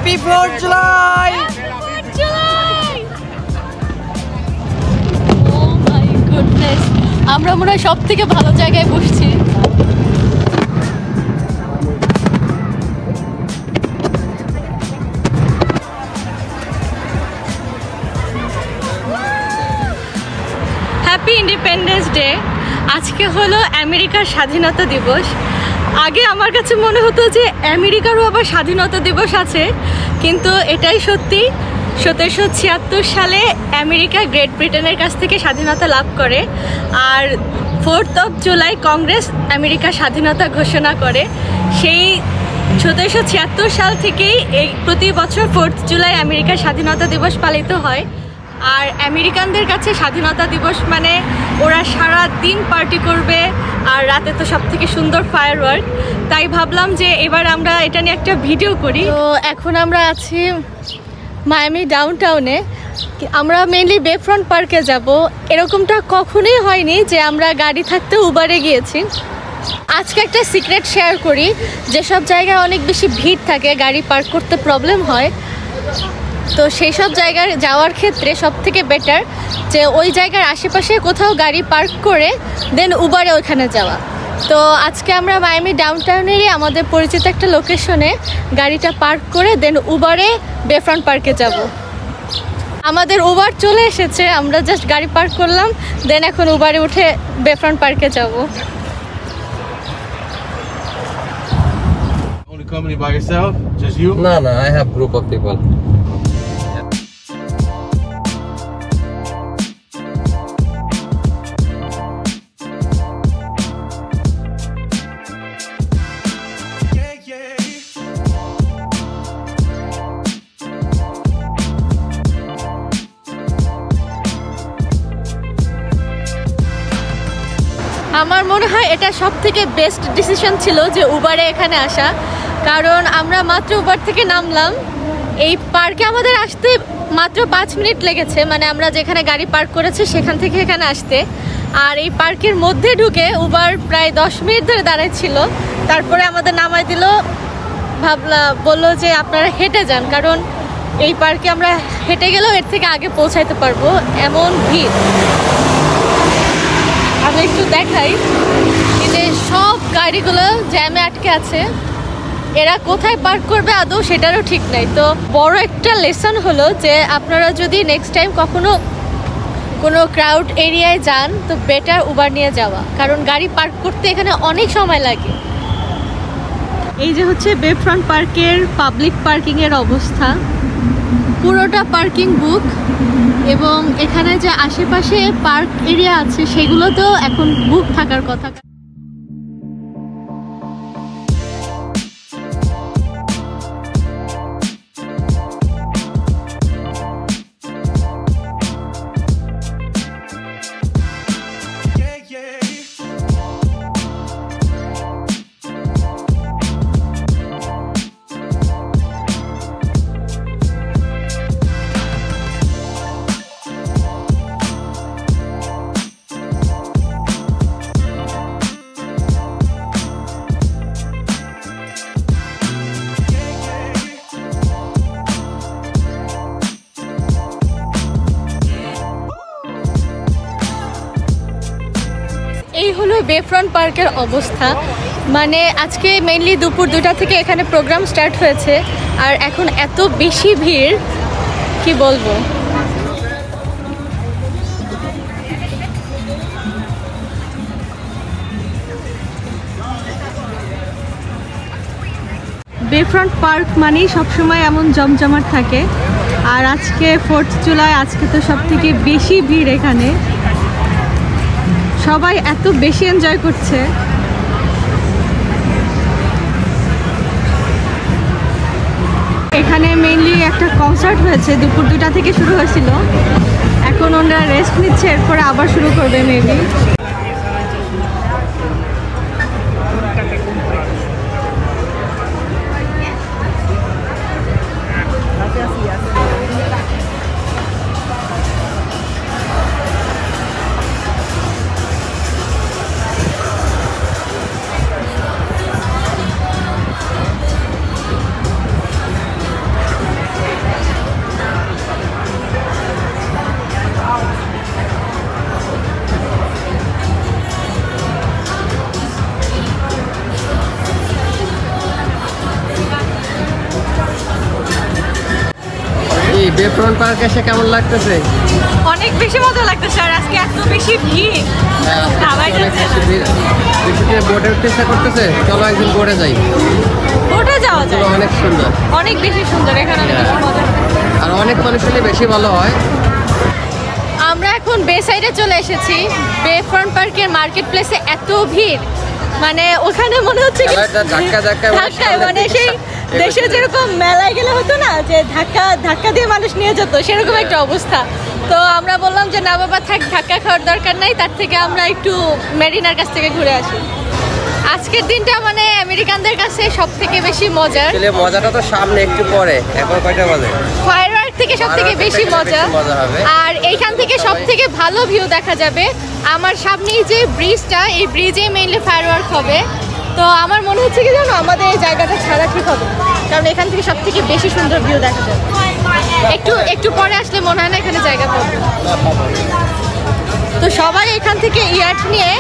Happy 4th July. Oh my goodness, আমরা মনে হয় সব থেকে ভালো জায়গায় বসছি। Happy independence day. আজকে হলো আমেরিকার স্বাধীনতা দিবস। আগে আমার কাছে মনে হতো যে আমেরিকারও আবার স্বাধীনতা দিবস আছে, কিন্তু এটাই সত্যি 1776 সালে আমেরিকা গ্রেট ব্রিটেনের কাছ থেকে স্বাধীনতা লাভ করে, আর 4th of জুলাই কংগ্রেস আমেরিকার স্বাধীনতা ঘোষণা করে। সেই 1776 সাল থেকেই এই প্রতি বছর 4th জুলাই আমেরিকার স্বাধীনতা দিবস পালিত হয়। আর আমেরিকানদের কাছে স্বাধীনতা দিবস মানে ওরা সারা দিন পার্টি করবে, আর রাতে তো সব থেকে সুন্দর ফায়ারওয়ার্ক। তাই ভাবলাম যে এবার আমরা এটা নিয়ে একটা ভিডিও করি। তো এখন আমরা আছি মায়ামি ডাউনটাউনে। আমরা মেইনলি বে ফ্রন্ট পার্কে যাব। এরকমটা কখনোই হয়নি যে আমরা গাড়ি থাকতে উবারে গিয়েছি। আজকে একটা সিক্রেট শেয়ার করি, যেসব জায়গায় অনেক বেশি ভিড় থাকে, গাড়ি পার্ক করতে প্রবলেম হয়, তো সেই সব জায়গায় যাওয়ার ক্ষেত্রে সব থেকে বেটার যে ওই জায়গার আশেপাশে কোথাও গাড়ি পার্ক করে দেন উবারে ওইখানে যাওয়া। তো আজকে আমরা মায়ামি ডাউনটাউনেরই আমাদের পরিচিত একটা লোকেশনে গাড়িটা পার্ক করে দেন উবারে বে ফ্রন্ট পার্কে যাব। আমাদের উবার চলে এসেছে, আমরা জাস্ট গাড়ি পার্ক করলাম, দেন এখন উবারে উঠে বে ফ্রন্ট পার্কে যাব। Only company by yourself? Just you? No, I have group of people. আমার মনে হয় এটা সব থেকে বেস্ট ডিসিশন ছিল যে উবারে এখানে আসা, কারণ আমরা মাত্র উবার থেকে নামলাম, এই পার্কে আমাদের আসতে মাত্র 5 মিনিট লেগেছে, মানে আমরা যেখানে গাড়ি পার্ক করেছি সেখান থেকে এখানে আসতে। আর এই পার্কের মধ্যে ঢুকে উবার প্রায় 10 মিনিট ধরে দাঁড়াচ্ছিল, তারপরে আমাদের নামাই দিল, বললো যে আপনারা হেঁটে যান, কারণ এই পার্কে আমরা হেঁটে গেলেও এর থেকে আগে পৌঁছাইতে পারবো, এমন ভিড়। আমি একটু দেখাই যে সব গাড়িগুলো জ্যামে আটকে আছে, এরা কোথায় পার্ক করবে আদৌ সেটারও ঠিক নাই। তো বড় একটা লেসন হলো যে আপনারা যদি নেক্সট টাইম কখনো কোনো ক্রাউড এরিয়ায় যান তো বেটার উবার নিয়ে যাওয়া, কারণ গাড়ি পার্ক করতে এখানে অনেক সময় লাগে। এই যে হচ্ছে বে ফ্রন্ট পার্কের পাবলিক পার্কিংয়ের অবস্থা, পুরোটা পার্কিং বুক, এবং এখানে যে আশেপাশে পার্ক এরিয়া আছে সেগুলো তো এখন বুক থাকার কথা। এই হলো বে ফ্রন্ট পার্কের অবস্থা। মানে আজকে মেইনলি দুপুর 2টা থেকে এখানে প্রোগ্রাম স্টার্ট হয়েছে, আর এখন এত বেশি ভিড় কি বলবো। বে ফ্রন্ট পার্ক মানেই সবসময় এমন জমজমাট থাকে, আর আজকে 4th জুলাই, আজকে তো সব থেকে বেশি ভিড় এখানে, সবাই এত বেশি এনজয় করছে। এখানে মেইনলি একটা কনসার্ট হয়েছে, দুপুর 2টা থেকে শুরু হয়েছিল, এখন ওনারা রেস্ট নিচ্ছে, এরপরে আবার শুরু করবে মেবি। বে ফ্রন্ট পার্কে এসে কেমন লাগতেছে? অনেক বেশি মজা লাগতেছে। আর আজকে এত বেশি ভিড়, ভাবাই যাচ্ছে না। বোটে উঠতে ইচ্ছা করতেছে, চলো একদিন বোটে যাই। বোটে যাওয়া যায়, অনেক সুন্দর, অনেক বেশি সুন্দর, এখানে অনেক বেশি মজা। আর অনেক মানুষ হলে বেশি ভালো হয়। আমরা এখন বে সাইডে চলে এসেছি। বে ফ্রন্ট পার্কের মার্কেট প্লেসে এত ভিড়, মানে ওখানে মনে হচ্ছে কি ধাক্কায়, মানে সেই দেশে যেরকম মেলায় গেলে হতো না যে ধাক্কা দিয়ে মানুষ নিয়ে যেত, সেরকম একটা অবস্থা। তো আমরা বললাম যে না বাবা থাক, ধাক্কা খাওয়ার দরকার নাই, তার থেকে আমরা একটু মেরিনার কাছ থেকে ঘুরে আসি। আজকের দিনটা মানে আমেরিকানদের কাছে সব থেকে বেশি মজার। মজাটা তো সামনে একটু পরে, এখন কয়টা বাজে? ফায়ারওয়ার্ক থেকে সব থেকে বেশি মজা, আর এইখান থেকে সব থেকে ভালো ভিউ দেখা যাবে। আমার সামনেই যে ব্রিজটা, এই ব্রিজে মেইনলি ফায়ারওয়ার্ক হবে। তো আমার মনে হচ্ছে কি জানো, আমাদের এই জায়গাটা ছাড়া ঠিক হবে, কারণ এখান থেকে সব থেকে বেশি সুন্দর ভিউ দেখা যাবে। একটু পরে আসলে মনে হয় না এখানে জায়গা পাবে। তো সবাই এখান থেকে ইয়াট নিয়ে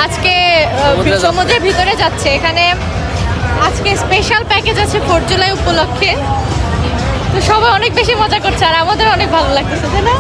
আজকে সমুদ্রের ভিতরে যাচ্ছে। এখানে আজকে স্পেশাল প্যাকেজ আছে 4 জুলাই উপলক্ষে। তো সবাই অনেক বেশি মজা করছে, আর আমাদের অনেক ভালো লাগতেছে, তাই না?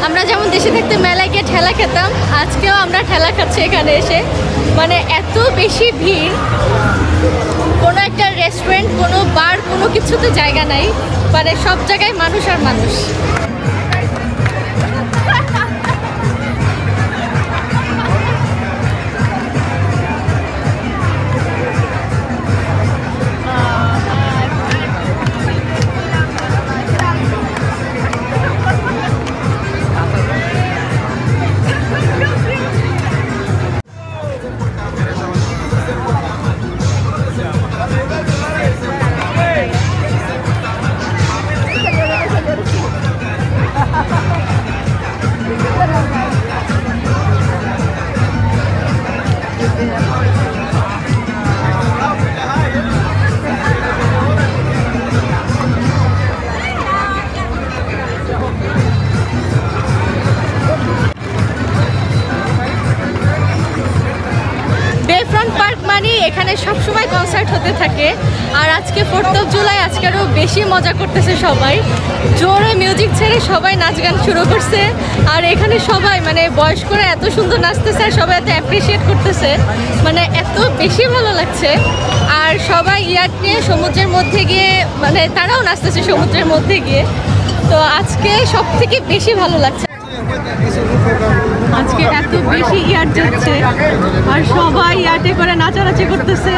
আমরা যেমন দেশে থাকতে মেলায় গিয়ে ঠেলা খেতাম, আজকেও আমরা ঠেলা খাচ্ছি এখানে এসে। মানে এত বেশি ভিড়, কোনো একটা রেস্টুরেন্ট, কোনো বার, কোনো কিছুতে জায়গা নাই, মানে সব জায়গায় মানুষ আর মানুষ। এখানে সবসময় কনসার্ট হতে থাকে, আর আজকে 4th of July, আজকে আরও বেশি মজা করতেছে সবাই। জোরে মিউজিক ছেড়ে সবাই নাচ গান শুরু করছে, আর এখানে সবাই মানে বয়স্করা এত সুন্দর নাচতেছে, আর সবাই এত অ্যাপ্রিসিয়েট করতেছে, মানে এত বেশি ভালো লাগছে। আর সবাই ইয়াট নিয়ে সমুদ্রের মধ্যে গিয়ে, মানে তারাও নাচতেছে সমুদ্রের মধ্যে গিয়ে। তো আজকে সব থেকে বেশি ভালো লাগছে। আজকে এত বেশি ইয়াট যাচ্ছে, আর সবাই ইয়াটে করে নাচানাচি করতেছে।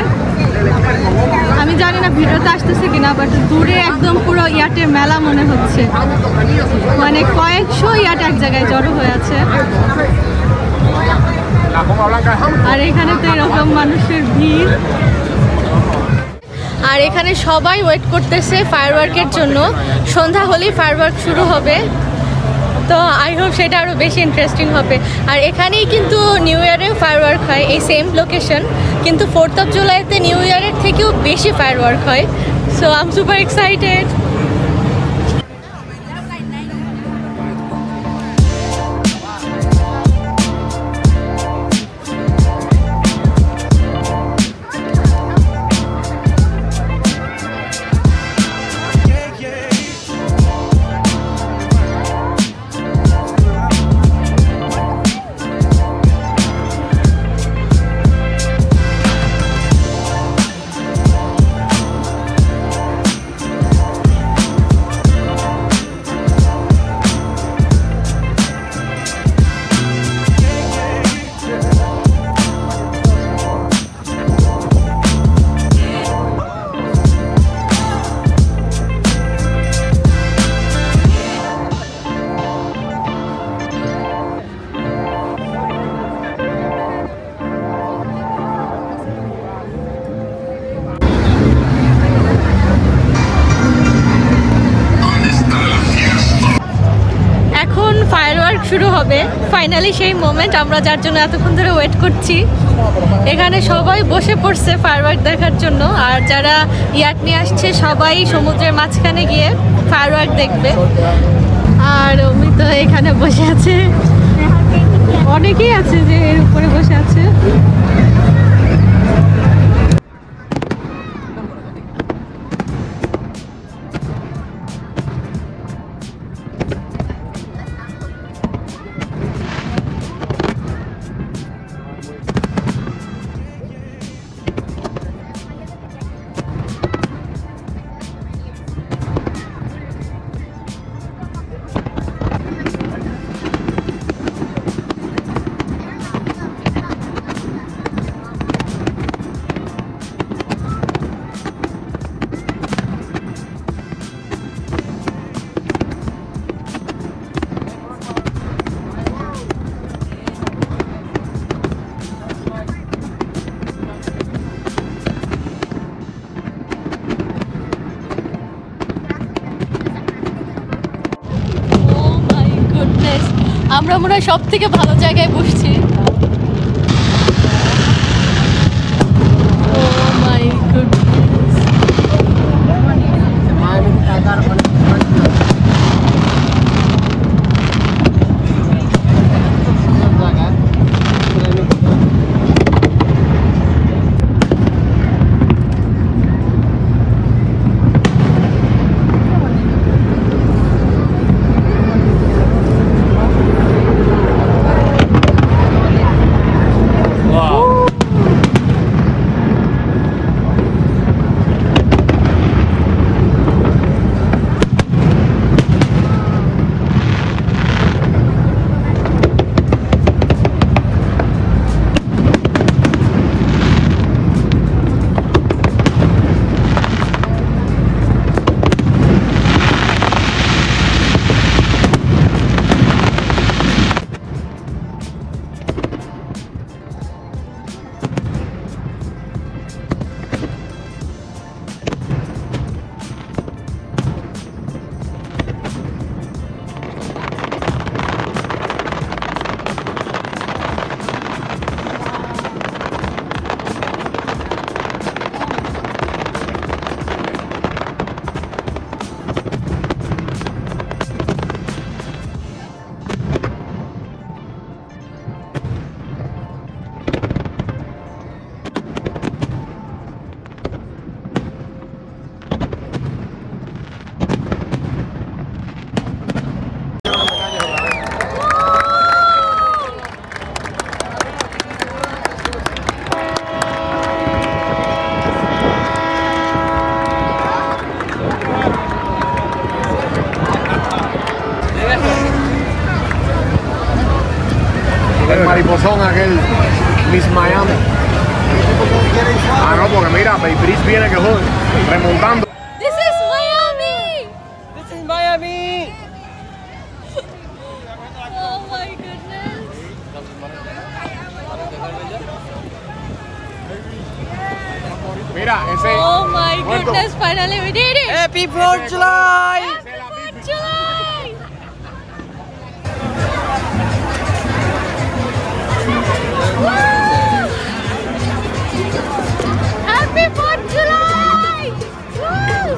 আমি জানি না ভিডিওতে আসতেছে কিনা, বাট দূরে একদম পুরো ইয়াটের মেলা মনে হচ্ছে, মানে কয়েকশো ইয়াট এক জায়গায় জড়ো হয়ে আছে। আর এখানে তো এরকম মানুষের ভিড়, আর এখানে সবাই ওয়েট করতেছে ফায়ারওয়ার্কের জন্য। সন্ধ্যা হলেই ফায়ারওয়ার্ক শুরু হবে, তো আই হোপ সেটা আরও বেশি ইন্টারেস্টিং হবে। আর এখানেই কিন্তু নিউ ইয়ারেও ফায়ারওয়ার্ক হয়, এই সেম লোকেশন, কিন্তু 4th of July-তে নিউ ইয়ারের থেকেও বেশি ফায়ারওয়ার্ক হয়। So I am super excited. হবে। ফাইনালি সেই মোমেন্ট আমরা যার জন্য এতক্ষণ ধরে ওয়েট করছি। এখানে সবাই বসে পড়ছে ফায়ারওয়ার্ক দেখার জন্য, আর যারা ইয়াট নিয়ে আসছে সবাই সমুদ্রের মাঝখানে গিয়ে ফায়ারওয়ার্ক দেখবে। আর অমিত এখানে বসে আছে, অনেকেই আছে যে এর উপরে বসে আছে। আমরা মনে হয় সব থেকে ভালো জায়গায় বসছি। El mariposón aquel Miss Miami. Ah, no, porque mira, Bay Breeze viene que jode, remontando. This is Miami. This is Miami. Oh my goodness. Mira, ese. Oh my goodness, finally we did it. Happy 4th of July. Happy 4th of July. Happy 4th of July. Woo.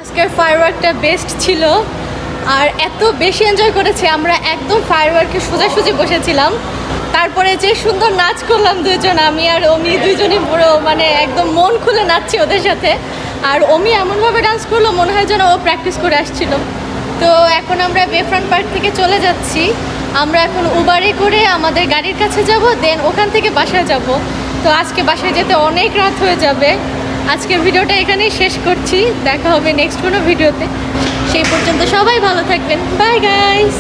আজকের ফায়ারওয়ার্কটা best ছিল আর এত বেশি enjoy করেছি আমরা, একদম ফায়ারওয়ার্কে সোজাসুজি বসেছিলাম। তারপরে যে সুন্দর নাচ করলাম দুজন, আমি আর অমি দুইজনই পুরো মানে একদম মন খুলে নাচছি ওদের সাথে। আর অমি এমনভাবে ডান্স করলো মনে হয় যেন ও প্র্যাকটিস করে আসছিল। তো এখন আমরা বেফ্রন্ট পার্ক থেকে চলে যাচ্ছি। আমরা এখন উবারে করে আমাদের গাড়ির কাছে যাব, দেন ওখান থেকে বাসায় যাব। তো আজকে বাসায় যেতে অনেক রাত হয়ে যাবে। আজকের ভিডিওটা এখানেই শেষ করছি, দেখা হবে নেক্সট কোনো ভিডিওতে। সেই পর্যন্ত সবাই ভালো থাকবেন, বাই গাইস।